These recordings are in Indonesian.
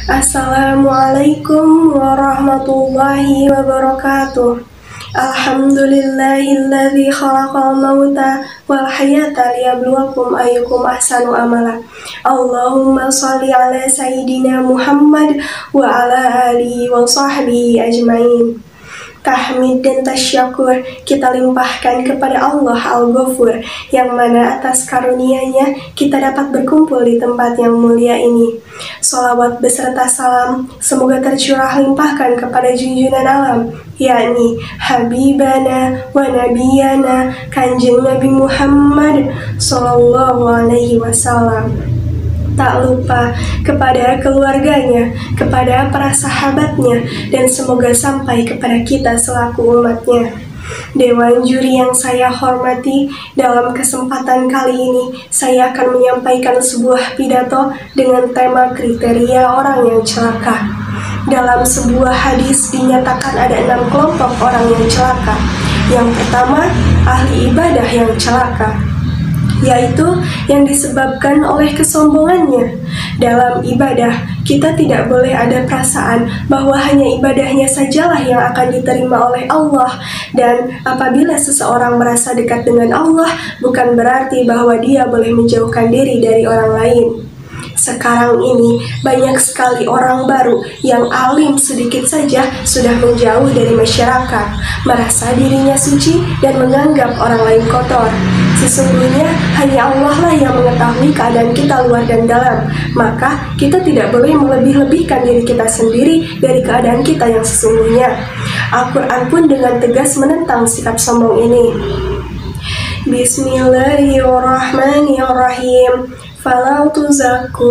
Assalamualaikum warahmatullahi wabarakatuh. Alhamdulillahilladzi khalaqal mauta wal hayata liyabluwakum ayyukum ahsanu amala. Allahumma shalli ala sayyidina Muhammad wa ala alihi wa sahbihi ajmain. Tahmid dan tasyakur kita limpahkan kepada Allah Al-Ghafur, yang mana atas karunia-Nya kita dapat berkumpul di tempat yang mulia ini. Sholawat beserta salam semoga tercurah limpahkan kepada junjungan alam, yakni Habibana wa Nabiyana Kanjeng Nabi Muhammad Sallallahu Alaihi Wasallam. Tak lupa kepada keluarganya, kepada para sahabatnya, dan semoga sampai kepada kita selaku umatnya. Dewan juri yang saya hormati, dalam kesempatan kali ini saya akan menyampaikan sebuah pidato dengan tema kriteria orang yang celaka. Dalam sebuah hadis dinyatakan ada 6 kelompok orang yang celaka. Yang pertama, ahli ibadah yang celaka, yaitu yang disebabkan oleh kesombongannya. Dalam ibadah, kita tidak boleh ada perasaan bahwa hanya ibadahnya sajalah yang akan diterima oleh Allah. Dan apabila seseorang merasa dekat dengan Allah, bukan berarti bahwa dia boleh menjauhkan diri dari orang lain. Sekarang ini banyak sekali orang baru yang alim sedikit saja sudah menjauh dari masyarakat, merasa dirinya suci dan menganggap orang lain kotor. Sesungguhnya hanya Allah lah yang mengetahui keadaan kita luar dan dalam, maka kita tidak boleh melebih-lebihkan diri kita sendiri dari keadaan kita yang sesungguhnya. Al-Quran pun dengan tegas menentang sikap sombong ini. Bismillahirrahmanirrahim. Fala tuzakku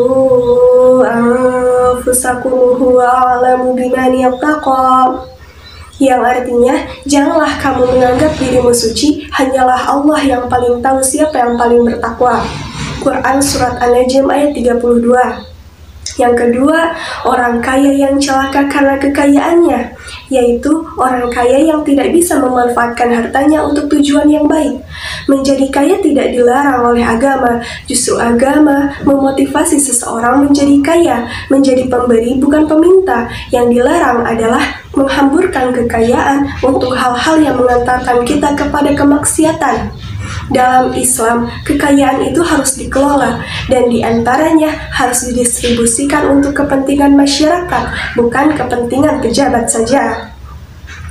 anfusakum huwa a'lamu biman yattaqa. Yang artinya, janganlah kamu menganggap dirimu suci, hanyalah Allah yang paling tahu siapa yang paling bertakwa. Quran Surat An-Najm ayat 32. Yang kedua, orang kaya yang celaka karena kekayaannya, yaitu orang kaya yang tidak bisa memanfaatkan hartanya untuk tujuan yang baik. Menjadi kaya tidak dilarang oleh agama, justru agama memotivasi seseorang menjadi kaya, menjadi pemberi bukan peminta. Yang dilarang adalah menghamburkan kekayaan untuk hal-hal yang mengantarkan kita kepada kemaksiatan. Dalam Islam, kekayaan itu harus dikelola dan diantaranya harus didistribusikan untuk kepentingan masyarakat, bukan kepentingan pejabat saja.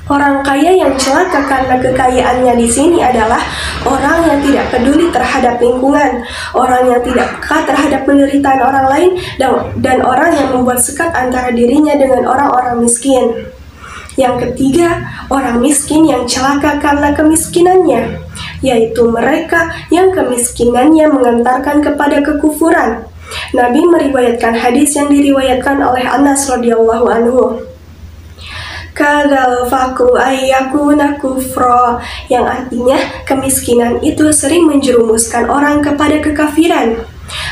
Orang kaya yang celaka karena kekayaannya di sini adalah orang yang tidak peduli terhadap lingkungan, orang yang tidak peka terhadap penderitaan orang lain, dan orang yang membuat sekat antara dirinya dengan orang-orang miskin. Yang ketiga, orang miskin yang celaka karena kemiskinannya, yaitu mereka yang kemiskinannya mengantarkan kepada kekufuran. Nabi meriwayatkan hadis yang diriwayatkan oleh Anas radhiyallahu anhu. Kadzal faqru ayyakuna kufra, yang artinya kemiskinan itu sering menjerumuskan orang kepada kekafiran.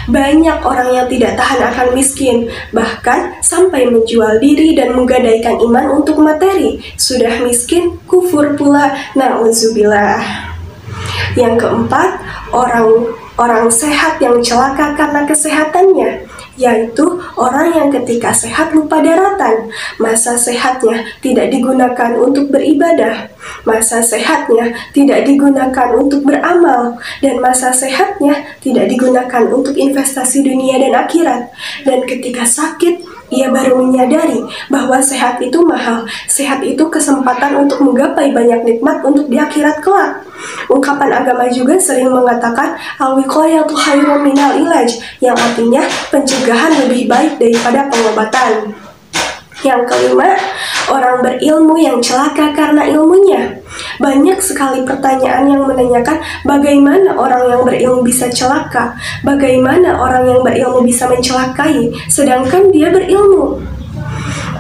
Banyak orang yang tidak tahan akan miskin, bahkan sampai menjual diri dan menggadaikan iman untuk materi. Sudah miskin, kufur pula, na'udzubillah. Yang keempat, orang sehat yang celaka karena kesehatannya, yaitu orang yang ketika sehat lupa daratan. Masa sehatnya tidak digunakan untuk beribadah, masa sehatnya tidak digunakan untuk beramal, dan masa sehatnya tidak digunakan untuk investasi dunia dan akhirat. Dan ketika sakit, ia baru menyadari bahwa sehat itu mahal, sehat itu kesempatan untuk menggapai banyak nikmat untuk di akhirat kelak. Ungkapan agama juga sering mengatakan al-wiqayatu khairun minal ilaj, yang artinya pencegahan lebih baik daripada pengobatan. Yang kelima, orang berilmu yang celaka karena ilmunya. Banyak sekali pertanyaan yang menanyakan bagaimana orang yang berilmu bisa celaka, bagaimana orang yang berilmu bisa mencelakai, sedangkan dia berilmu.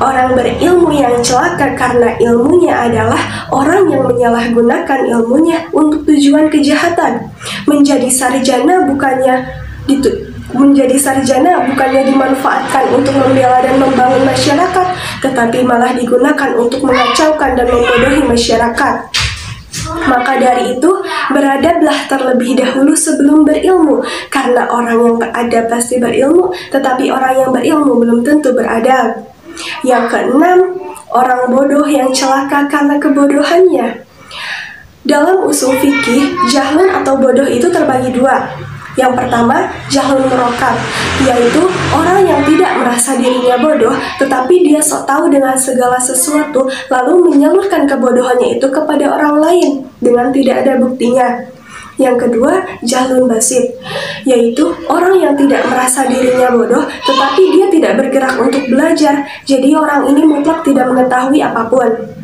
Orang berilmu yang celaka karena ilmunya adalah orang yang menyalahgunakan ilmunya untuk tujuan kejahatan. Menjadi sarjana bukannya dimanfaatkan untuk membela dan membangun masyarakat, tetapi malah digunakan untuk mengacaukan dan membodohi masyarakat. Maka dari itu, beradablah terlebih dahulu sebelum berilmu, karena orang yang beradab pasti berilmu, tetapi orang yang berilmu belum tentu beradab. Yang keenam, orang bodoh yang celaka karena kebodohannya. Dalam usul fikih, jahlun atau bodoh itu terbagi dua. Yang pertama, jahlun murokab, yaitu orang yang tidak merasa dirinya bodoh, tetapi dia sok tahu dengan segala sesuatu, lalu menyalurkan kebodohannya itu kepada orang lain dengan tidak ada buktinya. Yang kedua, jahlun basit, yaitu orang yang tidak merasa dirinya bodoh, tetapi dia tidak bergerak untuk belajar, jadi orang ini mutlak tidak mengetahui apapun.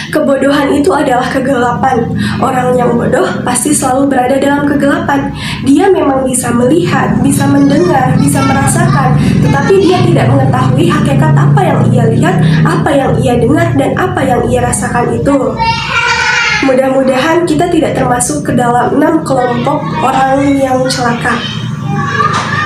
Kebodohan itu adalah kegelapan. Orang yang bodoh pasti selalu berada dalam kegelapan. Dia memang bisa melihat, bisa mendengar, bisa merasakan, tetapi dia tidak mengetahui hakikat apa yang ia lihat, apa yang ia dengar, dan apa yang ia rasakan itu. Mudah-mudahan kita tidak termasuk ke dalam 6 kelompok orang yang celaka.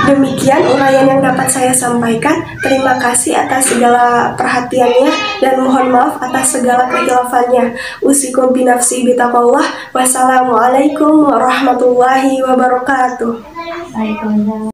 Demikian uraian yang dapat saya sampaikan. Terima kasih atas segala perhatiannya dan mohon maaf atas segala kehilafannya. Usikum binafsi bitaqwallah. Wassalamualaikum warahmatullahi wabarakatuh. Waalaikumsalam.